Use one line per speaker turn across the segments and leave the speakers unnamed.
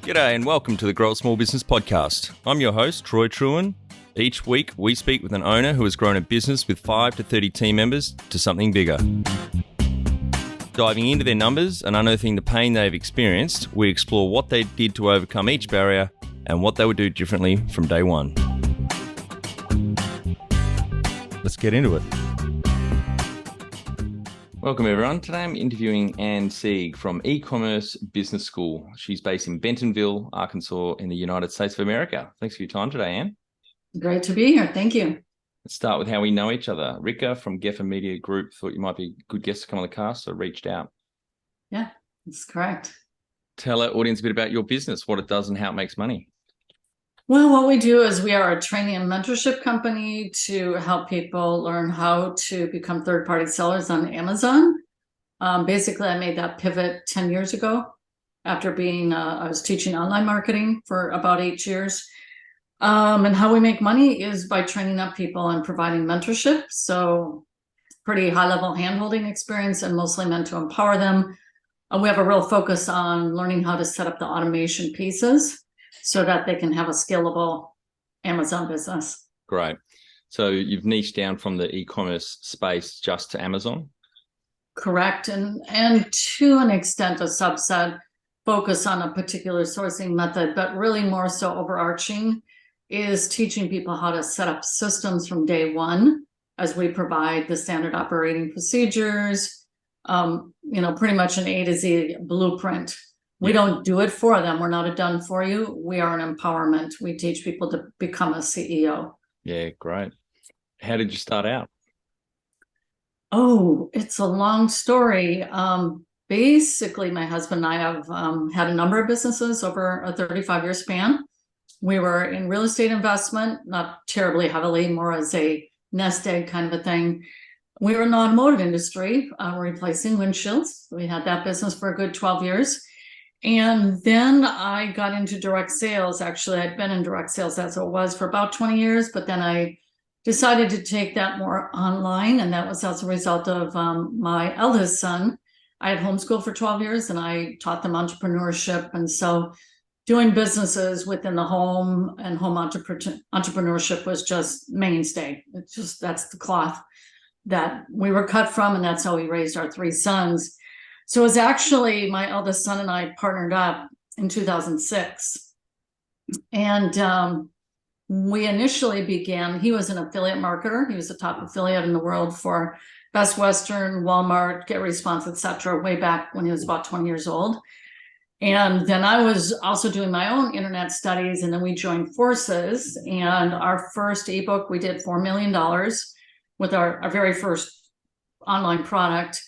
G'day and welcome to the Grow a Small Business Podcast. I'm your host, Troy Truen. Each week, we speak with an owner who has grown a business with 5 to 30 team members to something bigger. Diving into their numbers and unearthing the pain they've experienced, we explore what they did to overcome each barrier and what they would do differently from day one. Let's get into it. Welcome, everyone. Today I'm interviewing Anne Sieg from E-Commerce Business School. She's based in Bentonville, Arkansas, in the United States of America. Thanks for your time today, Anne.
Great to be here. Thank you.
Let's start with how we know each other. Rika from Gerber Media Group thought you might be a good guest to come on the cast, so reached out.
Yeah, that's correct.
Tell our audience a bit about your business, what it does and how it makes money.
Well, what we do is we are a training and mentorship company to help people learn how to become third-party sellers on Amazon. Basically, I made that pivot 10 years ago after I was teaching online marketing for about 8 years. And how we make money is by training up people and providing mentorship. So pretty high-level hand-holding experience and mostly meant to empower them. We have a real focus on learning how to set up the automation pieces so that they can have a scalable Amazon business.
Great. So you've niched down from the e-commerce space just to Amazon?
Correct. And to an extent, a subset focus on a particular sourcing method, but really more so overarching is teaching people how to set up systems from day one as we provide the standard operating procedures, pretty much an A to Z blueprint. We don't do it for them. We're not a done for you. We are an empowerment. We teach people to become a CEO.
Yeah, great. How did you start out?
Oh, it's a long story. Basically, my husband and I have had a number of businesses over a 35-year span. We were in real estate investment, not terribly heavily, more as a nest egg kind of a thing. We were in the automotive industry, replacing windshields. We had that business for a good 12 years. And then I got into direct sales. Actually, I'd been in direct sales as it was for about 20 years, but then I decided to take that more online. And that was as a result of my eldest son. I had homeschooled for 12 years and I taught them entrepreneurship. And so doing businesses within the home and home entrepreneurship was just mainstay. That's the cloth that we were cut from. And that's how we raised our 3 sons. So it was actually my eldest son and I partnered up in 2006. And we initially began, he was an affiliate marketer. He was the top affiliate in the world for Best Western, Walmart, Get Response, etc., way back when he was about 20 years old. And then I was also doing my own internet studies, and then we joined forces. And our first ebook, we did $4 million with our very first online product.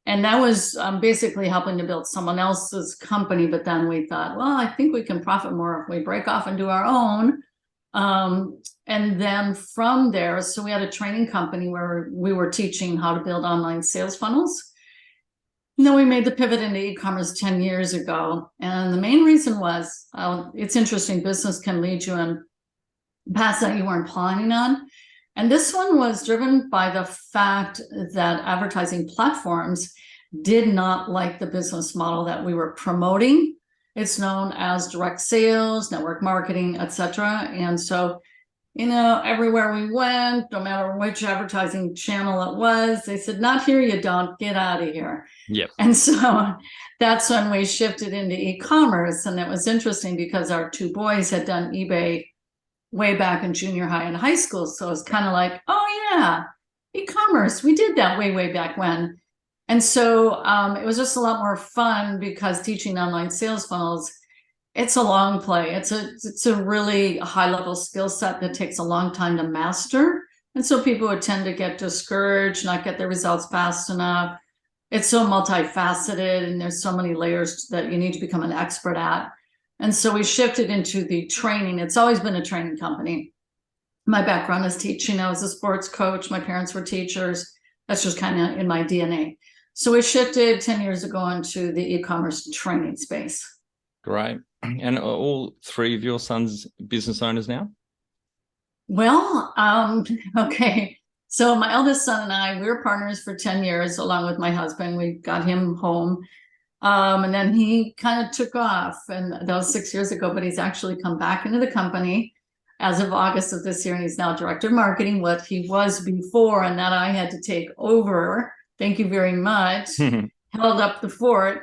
And that was basically helping to build someone else's company. But then we thought, well, I think we can profit more if we break off and do our own. And then from there, so we had a training company where we were teaching how to build online sales funnels. And then we made the pivot into e-commerce 10 years ago. And the main reason was, it's interesting, business can lead you in paths that you weren't planning on. And this one was driven by the fact that advertising platforms did not like the business model that we were promoting. It's known as direct sales, network marketing, etc. And so, everywhere we went, no matter which advertising channel it was, they said, not here, you don't, get out of here.
Yep.
And so that's when we shifted into e-commerce. And it was interesting because our 2 boys had done eBay way back in junior high and high school. So it's kind of like, oh yeah, e-commerce, we did that way back when. And so it was just a lot more fun because teaching online sales funnels, it's a long play. It's a really high level skill set that takes a long time to master. And so people would tend to get discouraged, not get their results fast enough. It's so multifaceted and there's so many layers that you need to become an expert at. And so we shifted into the training. It's always been a training company. My background is teaching. I was a sports coach. My parents were teachers. That's just kind of in my DNA. So we shifted 10 years ago into the e-commerce training space.
Great. And are all 3 of your sons business owners now?
Well, okay. So my eldest son and I, we were partners for 10 years along with my husband. We got him home. And then he kind of took off, and that was 6 years ago, but he's actually come back into the company as of August of this year, and he's now director of marketing, what he was before, and that I had to take over. Thank you very much. Held up the fort.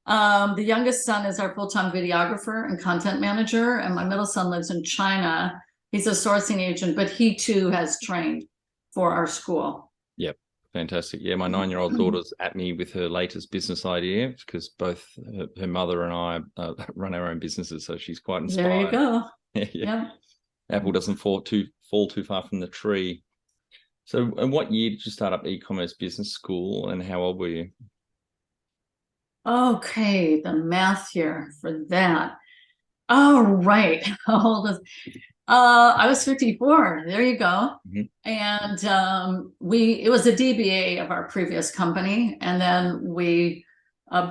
The youngest son is our full-time videographer and content manager, and my middle son lives in China. He's a sourcing agent, but he too has trained for our school.
Yep. Fantastic. Yeah, my 9-year-old daughter's at me with her latest business idea because both her mother and I run our own businesses, so she's quite inspired.
There you go.
Yeah.
Yep.
Apple doesn't fall too far from the tree. So, and what year did you start up e-commerce business school, and how old were you?
Okay, the math here for that. Oh, right. How old is I was 54. There you go. And it was a DBA of our previous company, and then we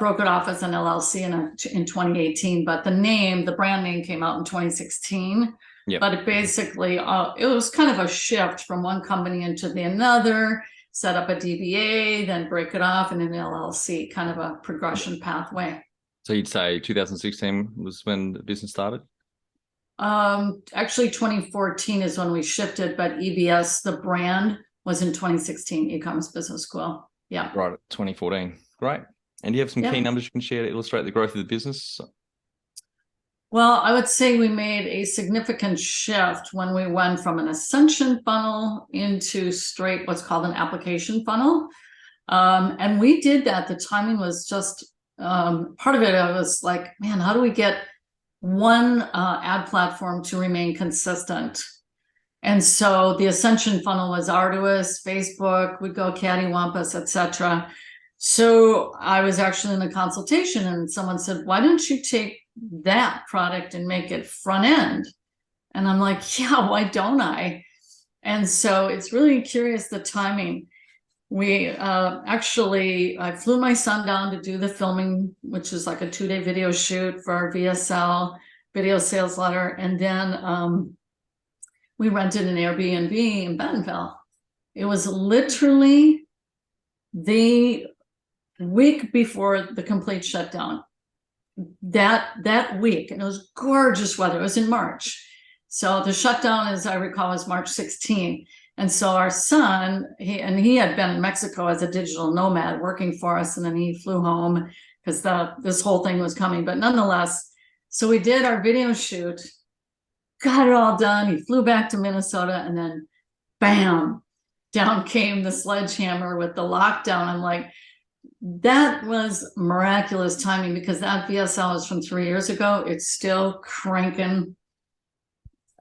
broke it off as an LLC in 2018. But the brand name came out in 2016.
Yep.
But it basically it was kind of a shift from one company into the another. Set up a DBA, then break it off, and an LLC, kind of a progression pathway.
So you'd say 2016 was when the business started?
Actually 2014 is when we shifted, but EBS, the brand, was in 2016, e-commerce business school. Yeah.
Right, 2014. Great. And do you have some key numbers you can share to illustrate the growth of the business?
Well, I would say we made a significant shift when we went from an ascension funnel into straight what's called an application funnel. And we did that. The timing was just part of it. I was like, man, how do we get one ad platform to remain consistent? And so the ascension funnel was arduous. Facebook would go cattywampus, etc. So I was actually in a consultation, and someone said, why don't you take that product and make it front end? And I'm like, yeah, why don't I? And so it's really curious, the timing. I flew my son down to do the filming, which is like a 2-day video shoot for our VSL video sales letter. And then we rented an Airbnb in Bentonville. It was literally the week before the complete shutdown. That week, and it was gorgeous weather. It was in March. So the shutdown, as I recall, was March 16th. And so our son, he had been in Mexico as a digital nomad working for us, and then he flew home because this whole thing was coming. But nonetheless, so we did our video shoot, got it all done. He flew back to Minnesota, and then bam, down came the sledgehammer with the lockdown. I'm like, that was miraculous timing, because that VSL is from 3 years ago. It's still cranking.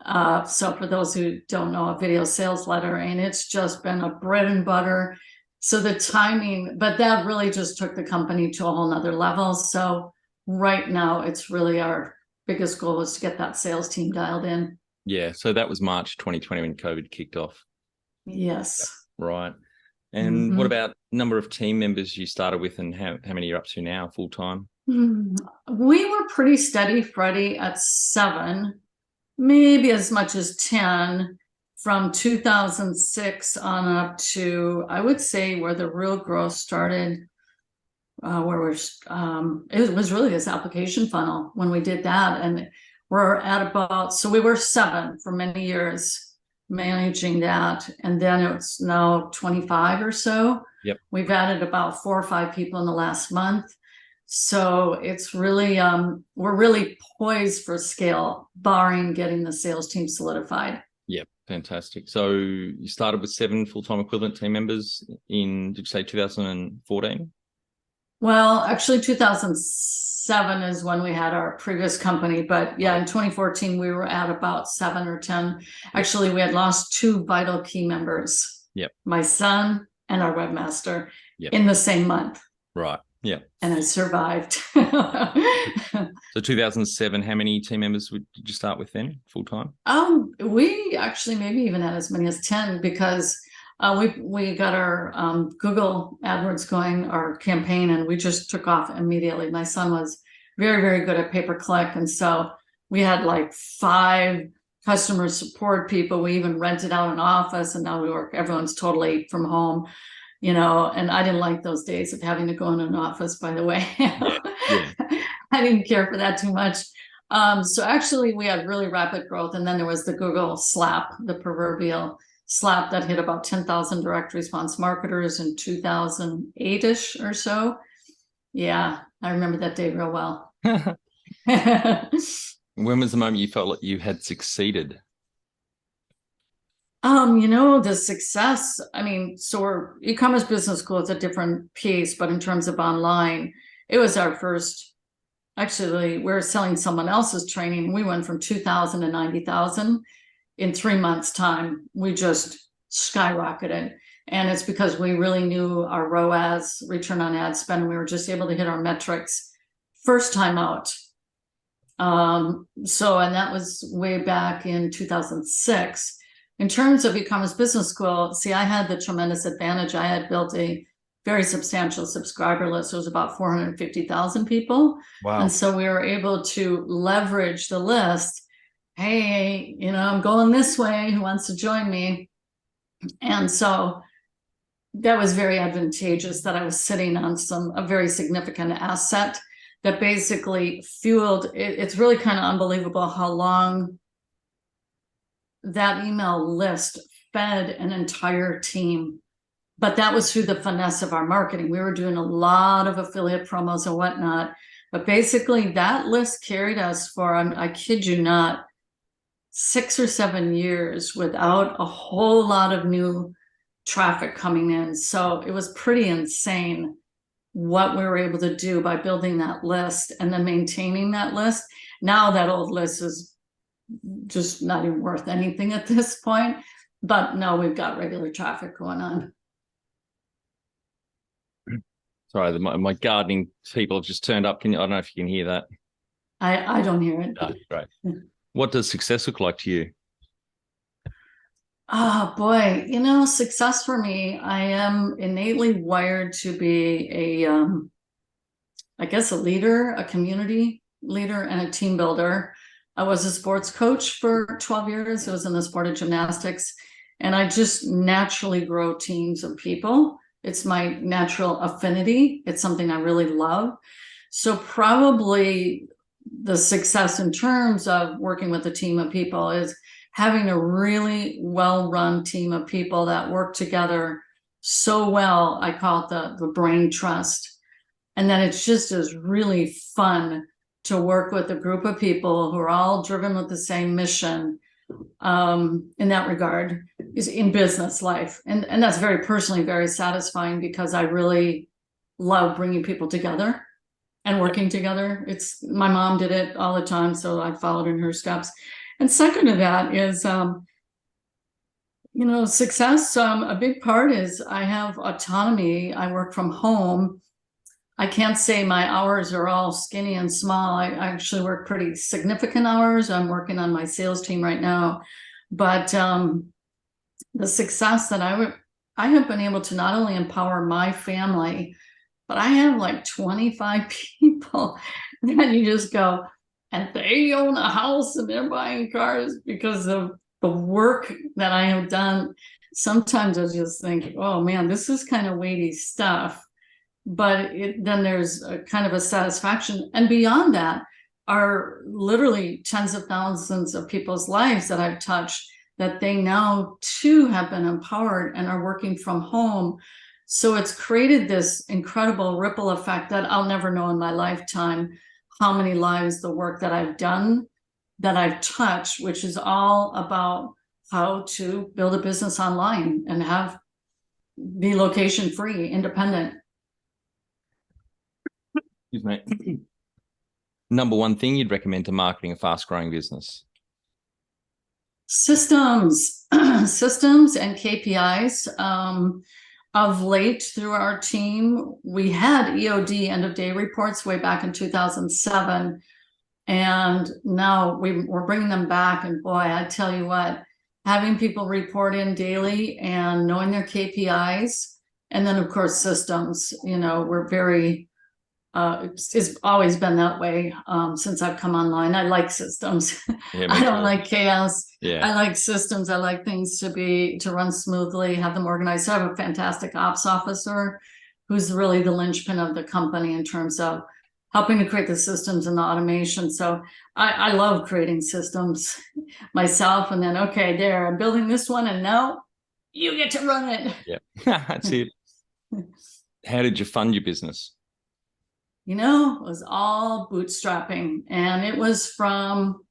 So for those who don't know, a video sales letter, and it's just been a bread and butter. So the timing, but that really just took the company to a whole nother level. So right now, it's really our biggest goal is to get that sales team dialed in.
Yeah. So that was March 2020 when COVID kicked off.
Yes.
Right. And what about number of team members you started with, and how many you're up to now full time?
We were pretty steady, Freddie, at 7, maybe as much as 10 from 2006 on up to, I would say, where the real growth started, it was really this application funnel when we did that. And we're at about, so we were 7 for many years managing that, and then it's now 25 or so.
Yep.
We've added about 4 or 5 people in the last month, so it's really we're really poised for scale, barring getting the sales team solidified. Yep.
Fantastic. So you started with 7 full-time equivalent team members in, did you say 2014?
Well, actually 2007 is when we had our previous company, but yeah, in 2014 we were at about 7 or 10. Actually, we had lost 2 vital key members.
Yep.
My son and our webmaster in the same month.
Right. Yeah.
And I survived.
So 2007, how many team members did you start with then, full time?
We actually maybe even had as many as 10, because we got our Google AdWords going, our campaign, and we just took off immediately. My son was very, very good at pay-per-click, and so we had like 5 customer support people. We even rented out an office, and now everyone's totally from home, and I didn't like those days of having to go in an office, by the way.
Yeah.
I didn't care for that too much. So actually we had really rapid growth. And then there was the Google slap, the proverbial slap that hit about 10,000 direct response marketers in 2008-ish or so. Yeah, I remember that day real well.
When was the moment you felt like you had succeeded?
The success, I mean, so our e-commerce business school is a different piece, but in terms of online, it was our first, actually, we were selling someone else's training. We went from 2,000 to 90,000 in 3 months' time. We just skyrocketed. And it's because we really knew our ROAS, return on ad spend, and we were just able to hit our metrics first time out. And that was way back in 2006. In terms of e-commerce business school, see, I had the tremendous advantage. I had built a very substantial subscriber list. It was about 450,000 people.
Wow.
And so we were able to leverage the list. Hey, I'm going this way. Who wants to join me? And so that was very advantageous that I was sitting on a very significant asset that basically fueled it. It's really kind of unbelievable how long that email list fed an entire team. But that was through the finesse of our marketing. We were doing a lot of affiliate promos and whatnot. But basically, that list carried us for, I kid you not, 6 or 7 years without a whole lot of new traffic coming in. So it was pretty insane what we were able to do by building that list and then maintaining that list. Now that old list is just not even worth anything at this point. But no, we've got regular traffic going on.
Sorry, my gardening people have just turned up. I don't know if you can hear that.
I don't hear it.
Oh, great. What does success look like to you?
Oh boy, success for me, I am innately wired to be I guess a leader, a community leader, and a team builder. I was a sports coach for 12 years. I was in the sport of gymnastics, and I just naturally grow teams of people. It's my natural affinity. It's something I really love. So probably the success in terms of working with a team of people is having a really well-run team of people that work together so well. I call it the brain trust. And then it's just is really fun to work with a group of people who are all driven with the same mission in that regard, is in business life. And that's very personally very satisfying because I really love bringing people together and working together. My mom did it all the time, so I followed in her steps. And second to that is, success. A big part is I have autonomy. I work from home. I can't say my hours are all skinny and small. I actually work pretty significant hours. I'm working on my sales team right now. But the success that I have been able to not only empower my family, but I have like 25 people that you just go, and they own a house and they're buying cars because of the work that I have done. Sometimes I just think, oh man, this is kind of weighty stuff. But then there's a kind of a satisfaction. And beyond that are literally tens of thousands of people's lives that I've touched, that they now too have been empowered and are working from home. So it's created this incredible ripple effect that I'll never know in my lifetime how many lives the work that I've done, that I've touched, which is all about how to build a business online and be location free, independent.
Excuse me. Number one thing you'd recommend to marketing a fast growing business?
Systems and KPIs. Of late, through our team, we had EOD end of day reports way back in 2007. And now we're bringing them back. And boy, I tell you what, having people report in daily and knowing their KPIs, and then of course systems, we're very, it's always been that way since I've come online. I like systems.
Yeah,
I don't like chaos.
Yeah.
I like systems. I like things to run smoothly, have them organized. So I have a fantastic ops officer who's really the linchpin of the company in terms of helping to create the systems and the automation. So I love creating systems myself. And then, okay, there, I'm building this one, and now you get to run it.
Yeah, that's it. How did you fund your business?
It was all bootstrapping, and it was from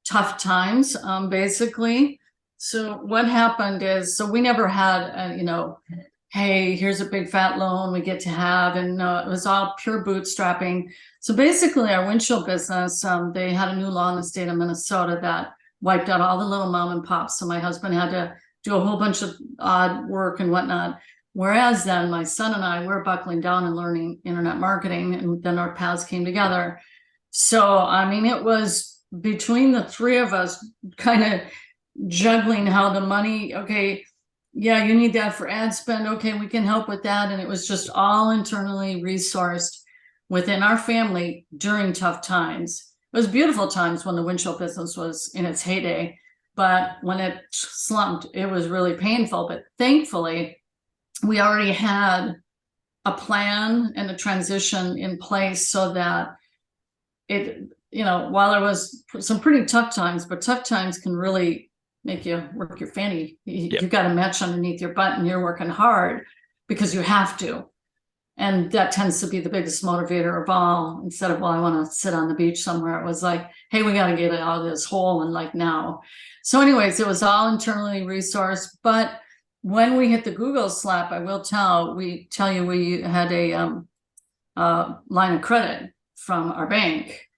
tough times, basically. So what happened is, so we never had, hey, here's a big fat loan we get to have. And it was all pure bootstrapping. So basically our windshield business, they had a new law in the state of Minnesota that wiped out all the little mom and pops. So my husband had to do a whole bunch of odd work and whatnot. Whereas then my son and I were buckling down and learning internet marketing, and then our paths came together. So, I mean, it was between the three of us kind of juggling how the money, okay, yeah, you need that for ad spend. Okay, we can help with that. And it was just all internally resourced within our family during tough times. It was beautiful times when the windshield business was in its heyday, but when it slumped, it was really painful. But thankfully, we already had a plan and a transition in place so that it, while there was some pretty tough times, but tough times can really make you work your fanny. You've got a match underneath your butt, and you're working hard because you have to. And that tends to be the biggest motivator of all. Instead of, well, I want to sit on the beach somewhere, it was like, hey, we got to get out of this hole, and like now. So anyways, it was all internally resourced. But when we hit the Google slap, I will tell you we had a line of credit from our bank.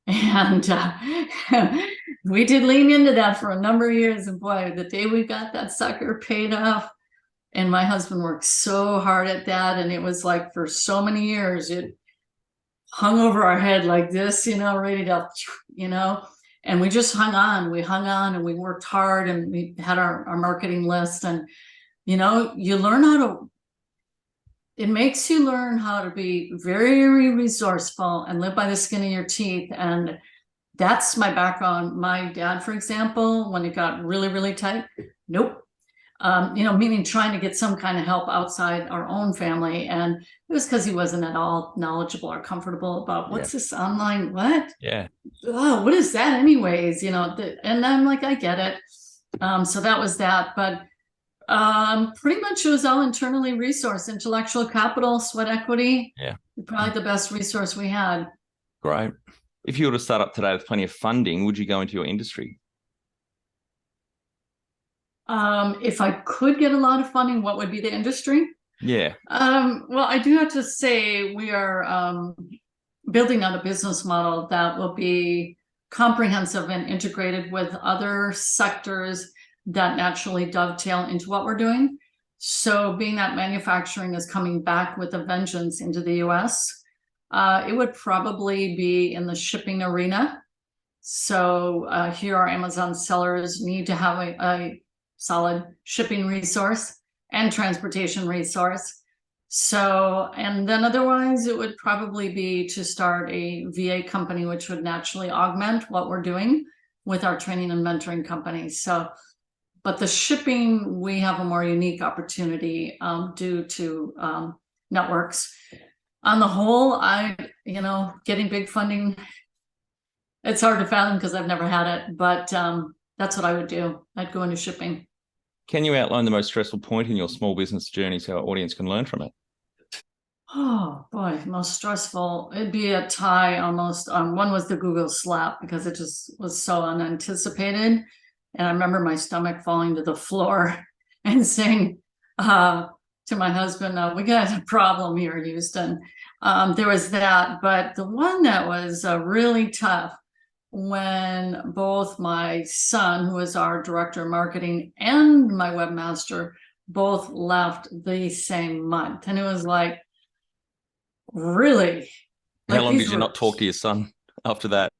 And we did lean into that for a number of years. And boy, the day we got that sucker paid off, and my husband worked so hard at that. And it was like for so many years, it hung over our head like this, ready to, and we just hung on. We hung on, and we worked hard, and we had our marketing list. And, you learn how to, it makes you learn how to be very resourceful and live by the skin of your teeth. And that's my background. My dad, for example, when it got really tight, nope. Meaning trying to get some kind of help outside our own family. And it was because he wasn't at all knowledgeable or comfortable about what's this online, what?
Yeah.
Oh, what is that anyways? And I'm like, I get it. So that was that. But pretty much it was all internally resourced, intellectual capital, sweat equity.
Yeah.
Probably the best resource we had.
Great. If you were to start up today with plenty of funding, would you go into your industry?
If I could get a lot of funding, what would be the industry?
Yeah.
Well, I do have to say we are building out a business model that will be comprehensive and integrated with other sectors that naturally dovetail into what we're doing. So being that manufacturing is coming back with a vengeance into the US, it would probably be in the shipping arena. So here our Amazon sellers need to have a solid shipping resource and transportation resource. So, and then otherwise it would probably be to start a VA company, which would naturally augment what we're doing with our training and mentoring companies. So, but the shipping, we have a more unique opportunity due to networks. On the whole, getting big funding, it's hard to fathom because I've never had it, but that's what I would do. I'd go into shipping.
Can you outline the most stressful point in your small business journey so our audience can learn from it?
Oh boy, most stressful. It'd be a tie almost. One was the Google slap because it just was so unanticipated. And I remember my stomach falling to the floor and saying to my husband, we got a problem here, Houston. There was that. But the one that was really tough, when both my son, who is our director of marketing, and my webmaster both left the same month. And it was like, really?
How long did you not talk to your son after that?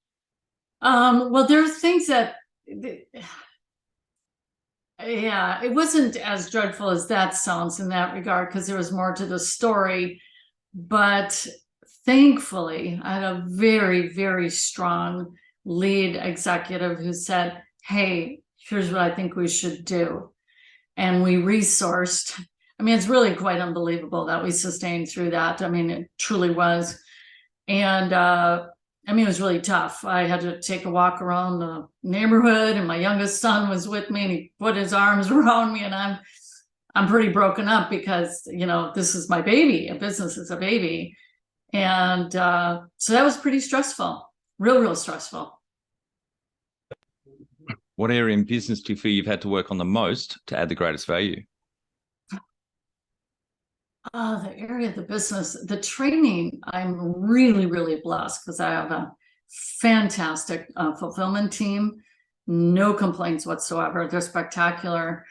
Well, there are things that, yeah, it wasn't as dreadful as that sounds in that regard, because there was more to the story. But thankfully, I had a very strong lead executive who said, hey, here's what I think we should do. And we resourced. I mean, it's really quite unbelievable that we sustained through that. I mean, it truly was. And I mean, it was really tough. I had to take a walk around the neighborhood, and my youngest son was with me, and he put his arms around me, and I'm pretty broken up because, you know, this is my baby. A business is a baby. And so that was pretty stressful, real stressful.
What area in business do you feel you've had to work on the most to add the greatest value?
The area of the business, the training, I'm really blessed because I have a fantastic fulfillment team. No complaints whatsoever. They're spectacular.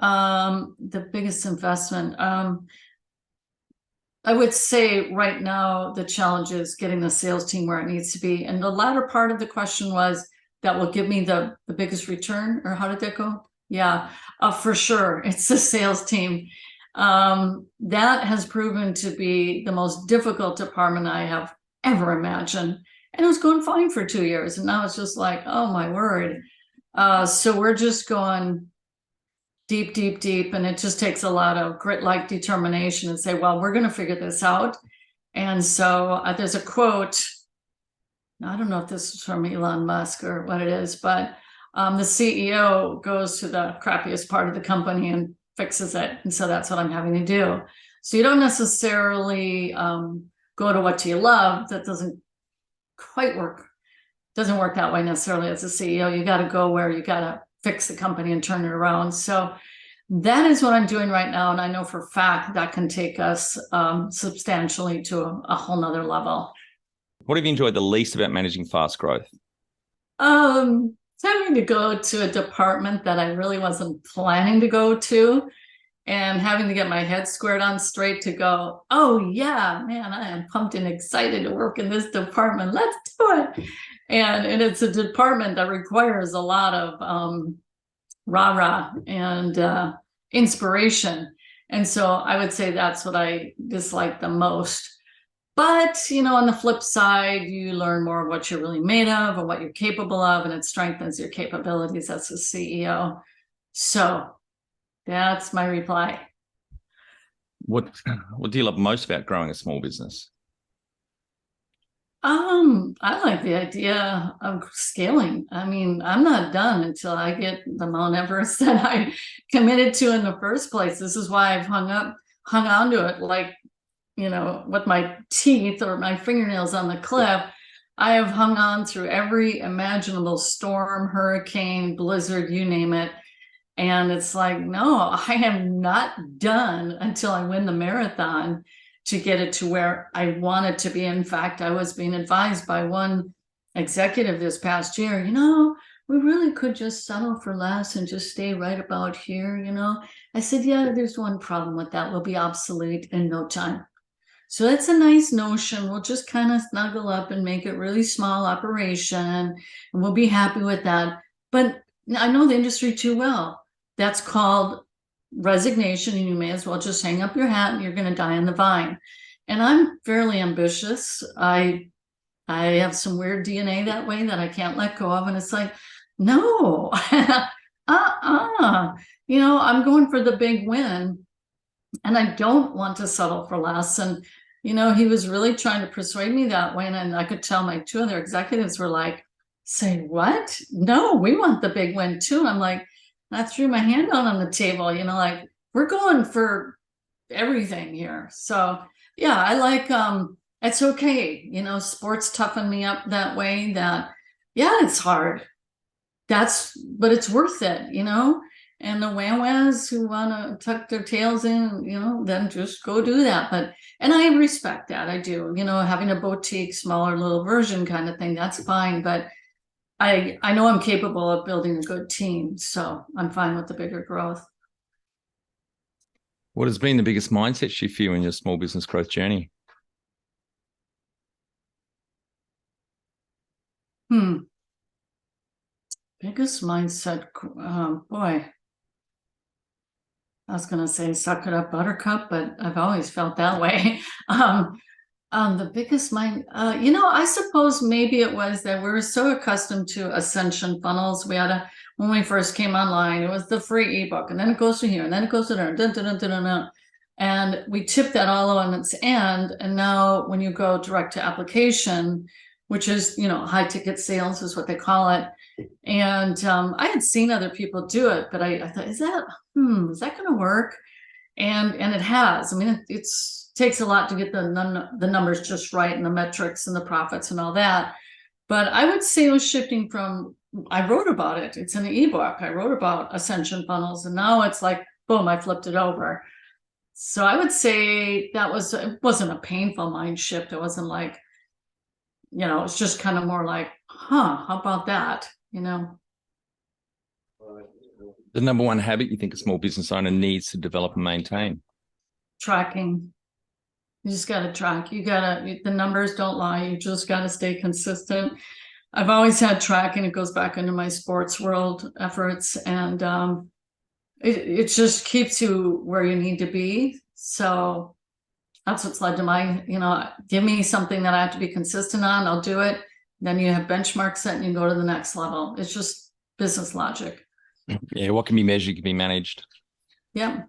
The biggest investment, I would say right now, the challenge is getting the sales team where it needs to be. And the latter part of the question was, that will give me the biggest return, or how did that go? Yeah, for sure. It's the sales team. That has proven to be the most difficult department I have ever imagined. And it was going fine for 2 years. And now it's just like, oh my word. So we're just going deep. And it just takes a lot of grit-like determination and say, well, we're going to figure this out. And so there's a quote. I don't know if this is from Elon Musk or what it is, but the CEO goes to the crappiest part of the company and fixes it. And so that's what I'm having to do. So you don't necessarily go to what you love. That doesn't quite work. Doesn't work that way necessarily as a CEO. You got to go where you got to fix the company and turn it around. So that is what I'm doing right now. And I know for a fact that can take us substantially to a whole nother level.
What have you enjoyed the least about managing fast growth?
Having to go to a department that I really wasn't planning to go to, and having to get my head squared on straight to go, oh yeah, man, I am pumped and excited to work in this department. Let's do it. And it's a department that requires a lot of rah-rah and inspiration. And so I would say that's what I dislike the most. But, you know, on the flip side, you learn more of what you're really made of and what you're capable of, and it strengthens your capabilities as a CEO. So that's my reply.
What do you love most about growing a small business?
I like the idea of scaling. I mean, I'm not done until I get the Mount Everest that I committed to in the first place. This is why I've hung on to it, like, you know, with my teeth or my fingernails on the cliff. I have hung on through every imaginable storm, hurricane, blizzard, you name it. And it's like, no, I am not done until I win the marathon to get it to where I want it to be. In fact, I was being advised by one executive this past year, you know, we really could just settle for less and just stay right about here, you know. I said, yeah, there's one problem with that. We'll be obsolete in no time. So that's a nice notion. We'll just kind of snuggle up and make it really small operation, and we'll be happy with that. But I know the industry too well. That's called resignation, and you may as well just hang up your hat and you're going to die on the vine. And I'm fairly ambitious. I have some weird DNA that way that I can't let go of. And it's like, no, you know, I'm going for the big win. And I don't want to settle for less. And, you know, he was really trying to persuade me that way. And I could tell my two other executives were like, say what? No, we want the big win too. And I'm like, I threw my hand out on the table, you know, like, we're going for everything here. So yeah, I like, it's okay. You know, sports toughen me up that way that, yeah, it's hard. But it's worth it, you know? And the wham-whams who want to tuck their tails in, you know, then just go do that. And I respect that. I do, you know, having a boutique, smaller little version kind of thing, that's fine. But I know I'm capable of building a good team. So I'm fine with the bigger growth.
What has been the biggest mindset shift for you in your small business growth journey?
Biggest mindset, boy. I was going to say suck it up buttercup, but I've always felt that way. The biggest you know, I suppose maybe it was that we were so accustomed to ascension funnels. When we first came online, it was the free ebook, and then it goes to here, and then it goes to there. And we tip that all on its end. And now when you go direct to application, which is, high ticket sales is what they call it. And I had seen other people do it, but I thought, is that going to work? And it has. I mean, it takes a lot to get the numbers just right and the metrics and the profits and all that. But I would say it was shifting from, I wrote about it. It's in the ebook. I wrote about ascension funnels, and now it's like, boom, I flipped it over. So I would say it wasn't a painful mind shift. It wasn't like, it's just kind of more like, how about that?
The number one habit you think a small business owner needs to develop and maintain?
Tracking. You just got to track. The numbers don't lie. You just got to stay consistent. I've always had tracking. It goes back into my sports world efforts, and it just keeps you where you need to be. So that's what's led to my, give me something that I have to be consistent on. I'll do it. Then you have benchmarks set and you go to the next level. It's just business logic.
Yeah. What can be measured can be managed.
Yeah.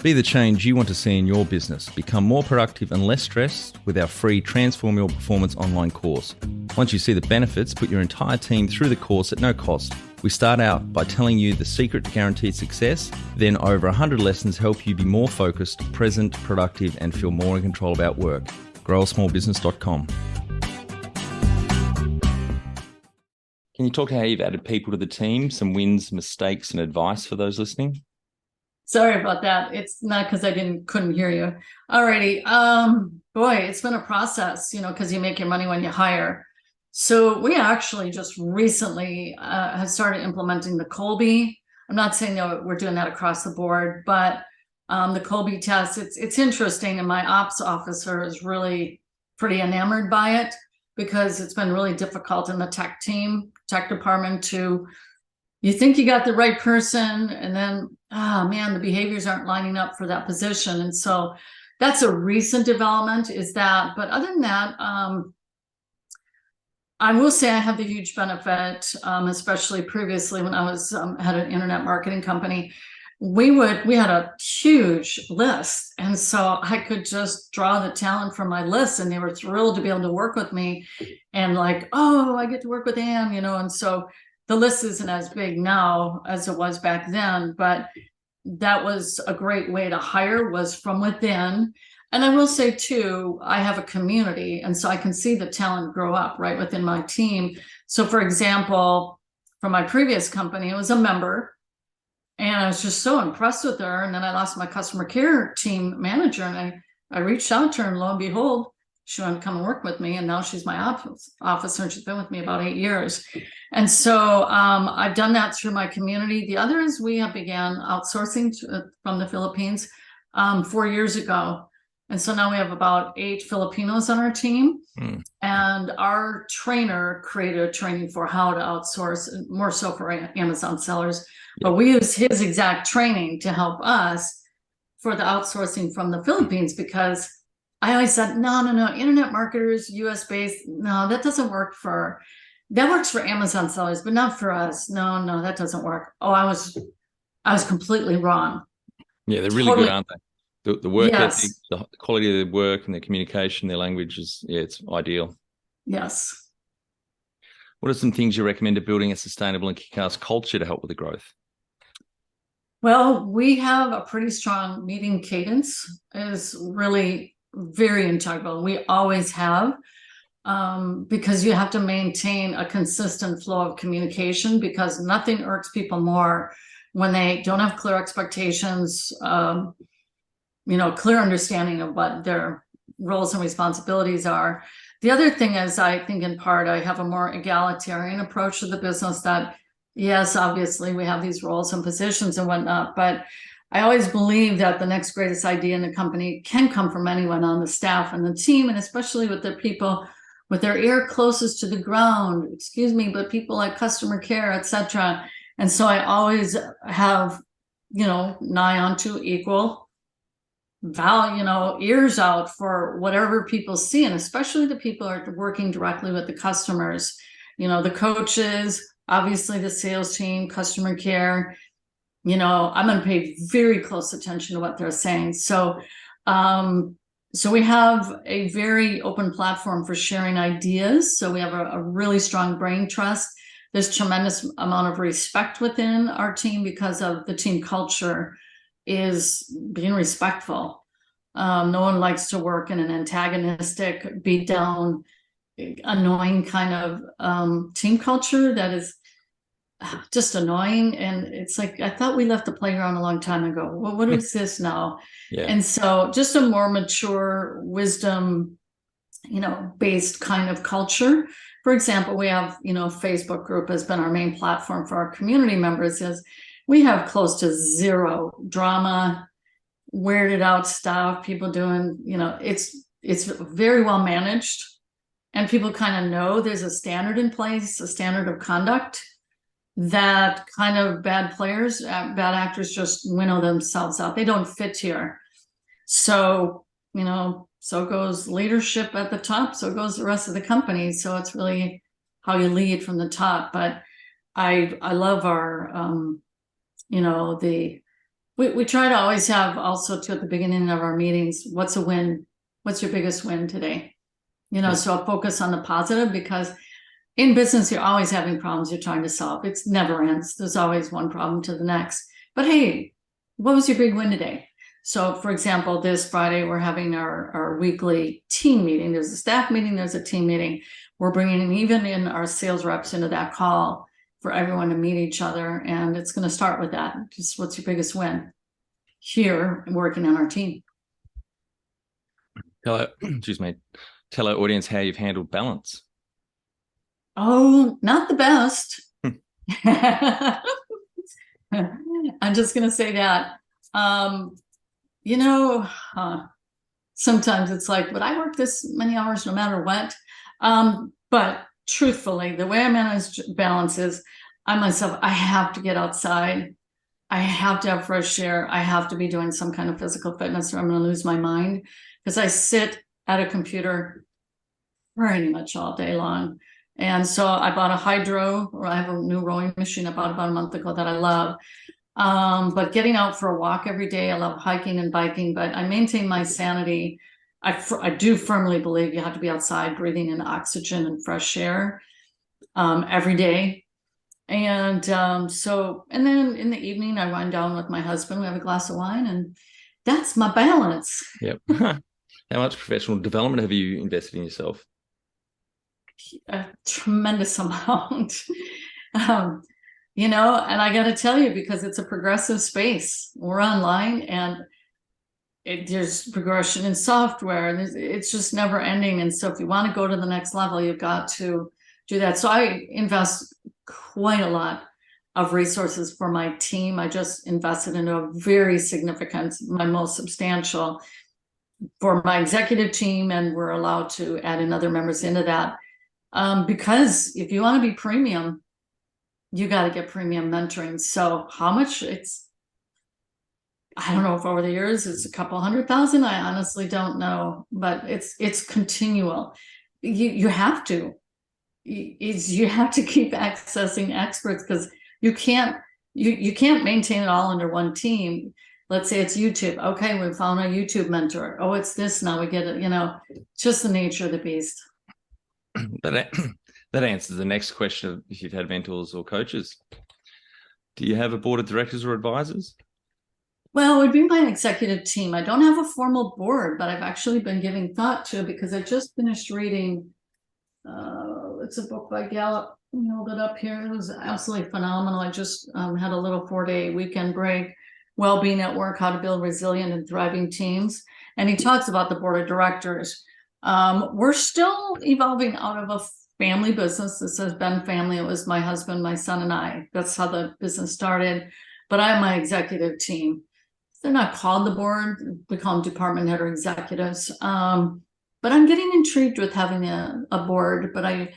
Be the change you want to see in your business. Become more productive and less stressed with our free Transform Your Performance online course. Once you see the benefits, put your entire team through the course at no cost. We start out by telling you the secret to guaranteed success, then over 100 lessons help you be more focused, present, productive, and feel more in control about work. growasmallbusiness.com. Can you talk to how you've added people to the team, some wins, mistakes, and advice for those listening?
Sorry about that. It's not because I couldn't hear you. Alrighty. Boy, it's been a process, because you make your money when you hire. So we actually just recently have started implementing the Colby. I'm not saying that we're doing that across the board, but the Colby test, it's interesting. And my ops officer is really pretty enamored by it, because it's been really difficult in the tech department you think you got the right person, and then, the behaviors aren't lining up for that position. And so that's a recent development but other than that, I will say I have the huge benefit, especially previously when I was had an internet marketing company. We had a huge list, and so I could just draw the talent from my list, and they were thrilled to be able to work with me, and like, oh, I get to work with Ann, and so the list isn't as big now as it was back then, but that was a great way to hire, was from within. And I will say too, I have a community, and so I can see the talent grow up right within my team. So for example, from my previous company, it was a member, and I was just so impressed with her. And then I lost my customer care team manager, and I reached out to her, and lo and behold, she wanted to come and work with me. And now she's my officer, and she's been with me about 8 years. And so I've done that through my community. The other is we have began outsourcing from the Philippines 4 years ago. And so now we have about 8 Filipinos on our team. And our trainer created a training for how to outsource, more so for Amazon sellers. But we use his exact training to help us for the outsourcing from the Philippines, because I always said, no, internet marketers, US based, no, that doesn't work that works for Amazon sellers, but not for us. No, that doesn't work. Oh, I was completely wrong.
Yeah, they're really good, aren't they? The work ethic, the quality of their work and their communication, their language it's ideal.
Yes.
What are some things you recommend to building a sustainable and kick-ass culture to help with the growth?
Well, we have a pretty strong meeting cadence. Is really very integral. We always have, because you have to maintain a consistent flow of communication, because nothing irks people more when they don't have clear expectations, clear understanding of what their roles and responsibilities are. The other thing is, I think in part, I have a more egalitarian approach to the business that, yes, obviously we have these roles and positions and whatnot, but I always believe that the next greatest idea in the company can come from anyone on the staff and the team, and especially with the people with their ear closest to the ground, but people like customer care, etc. And so I always have, nigh onto equal value, ears out for whatever people see, and especially the people who are working directly with the customers, the coaches, obviously the sales team, customer care. I'm going to pay very close attention to what they're saying. So we have a very open platform for sharing ideas. So we have a really strong brain trust. There's tremendous amount of respect within our team because of the team culture is being respectful. No one likes to work in an antagonistic, beat down, annoying kind of team culture that is just annoying. And it's like, I thought we left the playground a long time ago. Well, what is this now?
Yeah.
And so just a more mature wisdom, based kind of culture. For example, we have, Facebook group has been our main platform for our community members. Is we have close to zero drama, weirded out stuff, people doing, it's very well managed. And people kind of know there's a standard in place, a standard of conduct that kind of bad players, bad actors just winnow themselves out. They don't fit here. So, so goes leadership at the top, so goes the rest of the company. So it's really how you lead from the top. But I love our, we try to always have also at the beginning of our meetings, what's a win? What's your biggest win today? So I'll focus on the positive because in business, you're always having problems you're trying to solve. It's never ends. There's always one problem to the next. But hey, what was your big win today? So for example, this Friday, we're having our weekly team meeting. There's a staff meeting, there's a team meeting. We're bringing even in our sales reps into that call for everyone to meet each other. And it's going to start with that. Just what's your biggest win here working on our team?
Tell our audience how you've handled balance.
Oh, not the best. I'm just going to say that. Sometimes it's like, would I work this many hours no matter what? But truthfully, the way I manage balance is I have to get outside. I have to have fresh air. I have to be doing some kind of physical fitness or I'm going to lose my mind because I sit at a computer pretty much all day long. And so I bought I have a new rowing machine I bought about a month ago that I love. But getting out for a walk every day, I love hiking and biking, but I maintain my sanity. I do firmly believe you have to be outside breathing in oxygen and fresh air every day. And and then in the evening, I wind down with my husband. We have a glass of wine and that's my balance.
Yep. How much professional development have you invested in yourself?
A tremendous amount. And I got to tell you, because it's a progressive space, we're online and there's progression in software and it's just never ending. And so if you want to go to the next level, you've got to do that. So I invest quite a lot of resources for my team. I just invested into a very significant, my most substantial for my executive team. And we're allowed to add in other members into that. Because if you want to be premium, you got to get premium mentoring. So how much I don't know if over the years it's a couple $100,000. I honestly don't know, but it's continual. You have to keep accessing experts because you can't maintain it all under one team. Let's say it's YouTube. Okay, we found a YouTube mentor. Oh, it's this now. We get it. Just the nature of the beast.
That answers the next question of if you've had mentors or coaches. Do you have a board of directors or advisors?
Well, it would be my executive team. I don't have a formal board, but I've actually been giving thought to it because I just finished reading, it's a book by Gallup. I held it up here. It was absolutely phenomenal. I just had a little 4-day weekend break, Well-Being at Work, How to Build Resilient and Thriving Teams. And he talks about the board of directors. We're still evolving out of a family business. This has been family. It was my husband, my son, and I. That's how the business started. But I have my executive team. They're not called the board. We call them department head or executives. But I'm getting intrigued with having a board, but I'm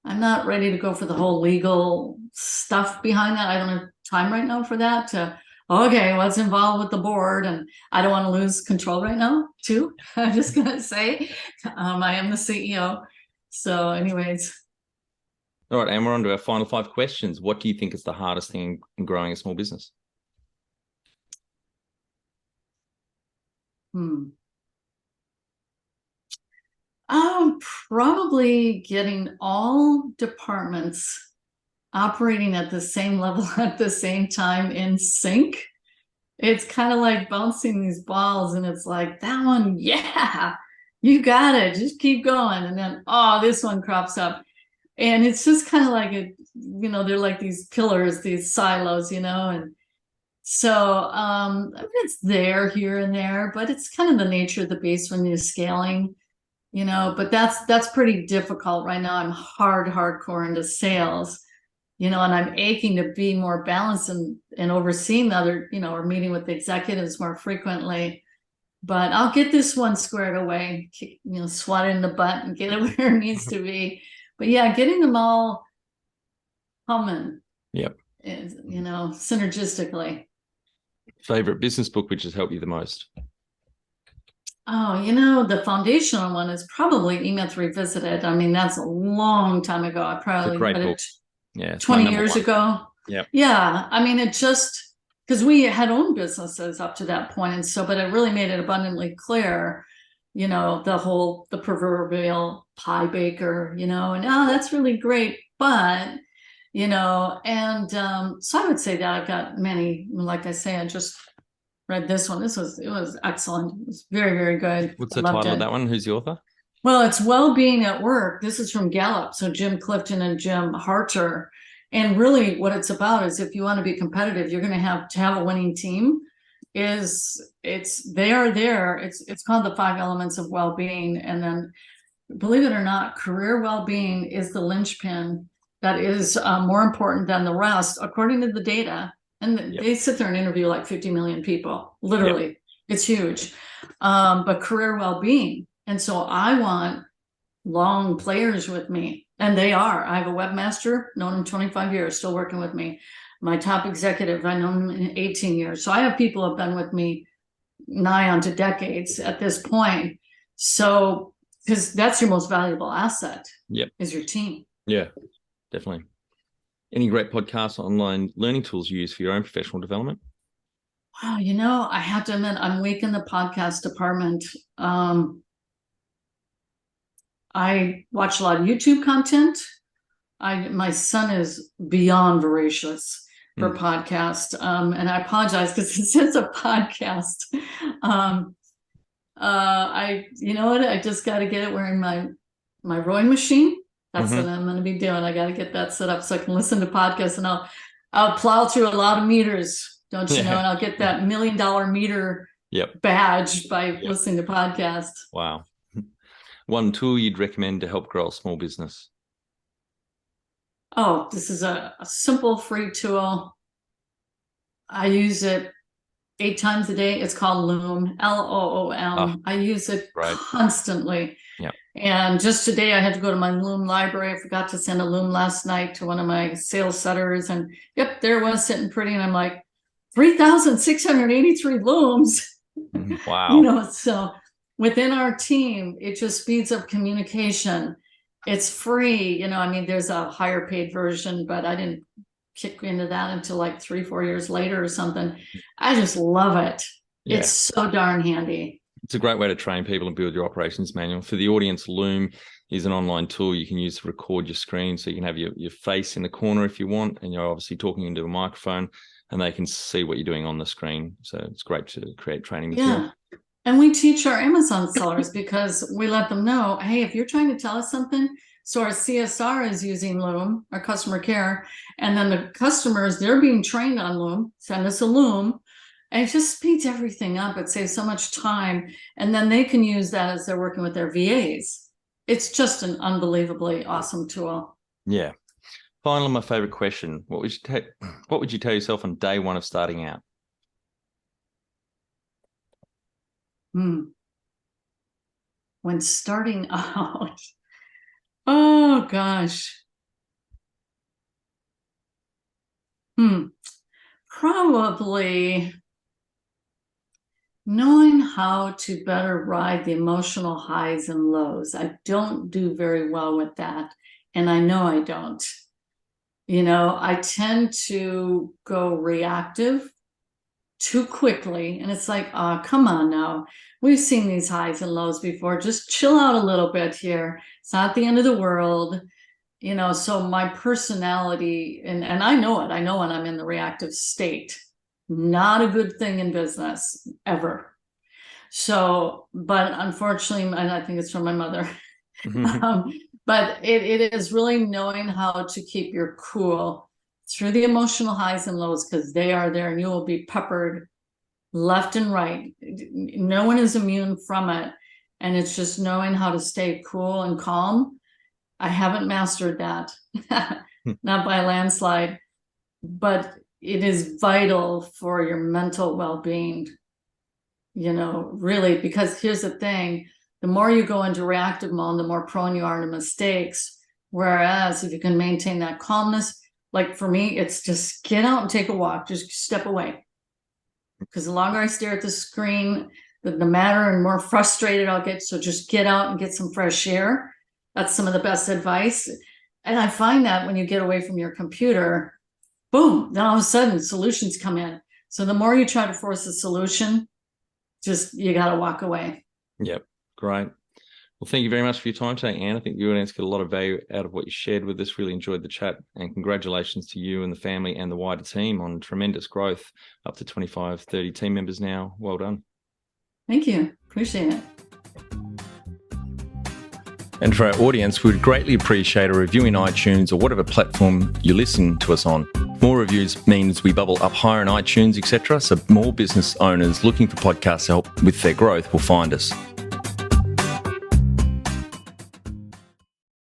not ready to go for the whole legal stuff behind that. I don't have time right now for that okay, what's involved with the board? And I don't want to lose control right now, too. I'm just going to say I am the CEO. So anyways.
All right, and we're on to our final 5 questions. What do you think is the hardest thing in growing a small business?
Hmm. Probably getting all departments operating at the same level at the same time in sync. It's kind of like bouncing these balls, and it's like, that one, yeah, you got it. Just keep going. And then, oh, this one crops up. And it's just kind of like they're like these pillars, these silos, and so I mean, it's there here and there, but it's kind of the nature of the beast when you're scaling, but that's pretty difficult right now. I'm hardcore into sales, and I'm aching to be more balanced and overseeing the other, or meeting with the executives more frequently. But I'll get this one squared away, swat it in the butt and get it where it needs to be. But yeah, getting them all humming.
Yep.
Synergistically.
Favorite business book which has helped you the most?
Oh, the foundational one is probably E-Myth Revisited. I mean, that's a long time ago. I probably read it 20 years ago.
Yeah.
Yeah. I mean, it just, because we had owned businesses up to that point. And so, but it really made it abundantly clear, the proverbial pie baker, and that's really great. But, so I would say that I've got many, like I say, I just read this one. It was excellent. It was very, very good.
What's the title of that one? Who's the author?
Well, it's Well-Being at Work. This is from Gallup. So Jim Clifton and Jim Harter. And really what it's about is, if you want to be competitive, you're going to have a winning team. They are there. It's called the 5 elements of well-being. And then, believe it or not, career well-being is the linchpin that is more important than the rest, according to the data. And they sit there and interview like 50 million people, literally. Yep. It's huge. But career well-being. And so I want long players with me. And they are. I have a webmaster, known him 25 years, still working with me. My top executive, I know him in 18 years. So I have people who have been with me nigh onto decades at this point. So, because that's your most valuable asset.
Yep.
Is your team.
Yeah, definitely. Any great podcasts, online learning tools you use for your own professional development?
Wow, I have to admit, I'm weak in the podcast department. I watch a lot of YouTube content. My son is beyond voracious for podcast. And I apologize because it says a podcast. I just got to get it wearing my rowing machine. That's what I'm going to be doing. I got to get that set up so I can listen to podcasts, and I'll plow through a lot of meters, don't you know? And I'll get that $1 million meter badge by listening to podcasts.
Wow. One tool you'd recommend to help grow a small business?
Oh, this is a simple free tool. I use it 8 times a day. It's called Loom, Loom. I use it constantly. Yeah. And just today I had to go to my Loom library. I forgot to send a Loom last night to one of my sales setters. And there it was, sitting pretty. And I'm like, 3,683 looms.
Wow.
So within our team, it just speeds up communication. It's free. There's a higher paid version, but I didn't kick into that until like 3-4 years later or something. I just love it. Yeah. It's so darn handy.
It's a great way to train people and build your operations manual. For the audience, Loom is an online tool you can use to record your screen, so you can have your face in the corner if you want, and you're obviously talking into a microphone, and they can see what you're doing on the screen. So it's great to create training material.
Yeah. And we teach our Amazon sellers because we let them know, hey, if you're trying to tell us something, so our CSR is using Loom, our customer care, and then the customers, they're being trained on Loom, send us a Loom, and it just speeds everything up. It saves so much time, and then they can use that as they're working with their VAs. It's just an unbelievably awesome tool.
Yeah. Finally, my favorite question. What would you tell yourself on day one of starting out?
When starting out, oh gosh. Probably knowing how to better ride the emotional highs and lows. I don't do very well with that, and I know I don't. I tend to go reactive too quickly. And it's like, oh, come on now. We've seen these highs and lows before. Just chill out a little bit here. It's not the end of the world. So my personality, and I know it. I know when I'm in the reactive state. Not a good thing in business, ever. So, but unfortunately, and I think it's from my mother, but it is really knowing how to keep your cool through the emotional highs and lows, because they are there and you will be peppered left and right. No one is immune from it. And it's just knowing how to stay cool and calm. I haven't mastered that, not by a landslide, but it is vital for your mental well-being, really, because here's the thing, the more you go into reactive mode, the more prone you are to mistakes. Whereas if you can maintain that calmness, like for me, it's just get out and take a walk, just step away. Because the longer I stare at the screen, the madder and more frustrated I'll get. So just get out and get some fresh air. That's some of the best advice. And I find that when you get away from your computer, boom, then all of a sudden solutions come in. So the more you try to force a solution, just you got to walk away.
Yep. Great. Well, thank you very much for your time today, Anne. I think the audience got a lot of value out of what you shared with us. Really enjoyed the chat, and congratulations to you and the family and the wider team on tremendous growth, up to 25, 30 team members now. Well done. Thank you. Appreciate it. And for our audience, we would greatly appreciate a review in iTunes or whatever platform you listen to us on. More reviews means we bubble up higher in iTunes, etc. So more business owners looking for podcast help with their growth will find us.